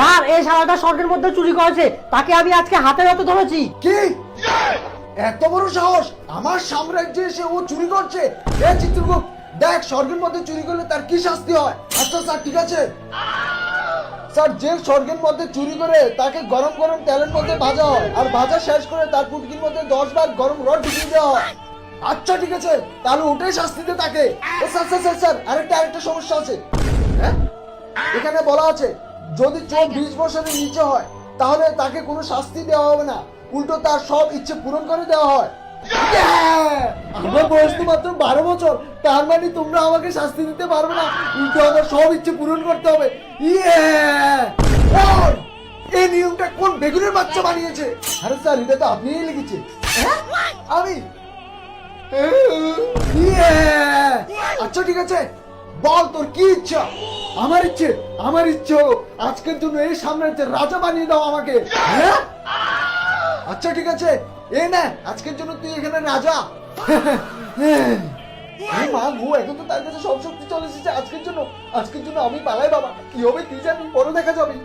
Sir এই শালাটা স্বর্গের মধ্যে চুরি করেছে, তাকে আমি আজকে হাতে হাতে ধরেছি। কি এত বড় সাহস আমার সাম্রাজ্যে এসে ও চুরি করছে? এ চিত্রগুপ্ত দেখ স্বর্গের মধ্যে চুরি করলে তার কি শাস্তি হয়। আচ্ছা স্যার ঠিক আছে স্যার, যে স্বর্গের মধ্যে চুরি করে তাকে গরম গরম তেলের মধ্যে ভাজা হয়, আর ভাজা শেষ করে তার পুটকির মধ্যে 10 বার গরম রড ঢুকিয়ে দেওয়া হয়। আচ্ছা ঠিক আছে, তাহলে ওটাই শাস্তি দে তাকে। ও স্যার স্যার স্যার স্যার আরেকটা সমস্যা আছে। হ্যাঁ এখানে বলা আছে যদি চোর 20 বছরের নিচে হয় তাহলে তাকে কোনো শাস্তি দেওয়া হবে না, উল্টো তার সব ইচ্ছে পূরণ করে দেওয়া হয়। আমার বয়স তো মাত্র 12 বছর, তার মানে তোমরা আমাকে শাস্তি দিতে পারবে না, উল্টো আমার সব ইচ্ছে পূরণ করতে হবে। এই নিয়মটা কোন বেগুনের বাচ্চা বানিয়েছে? আরে স্যার এটা তো আপনিই লিখেছে। আমি আচ্ছা ঠিক আছে, বল তোর কি ইচ্ছা? আমার ইচ্ছে হলো আজকের জন্য এই সাম্রাজ্যের রাজা বানিয়ে দাও আমাকে। হ্যাঁ আচ্ছা ঠিক আছে, এ না আজকের জন্য তুই এখানে রাজা। মা গো, এখন তো তার কাছে সব শক্তি চলে এসেছে। আজকের জন্য আমি পালাই বাবা, কি হবে কি জানি, পরে দেখা যাবে।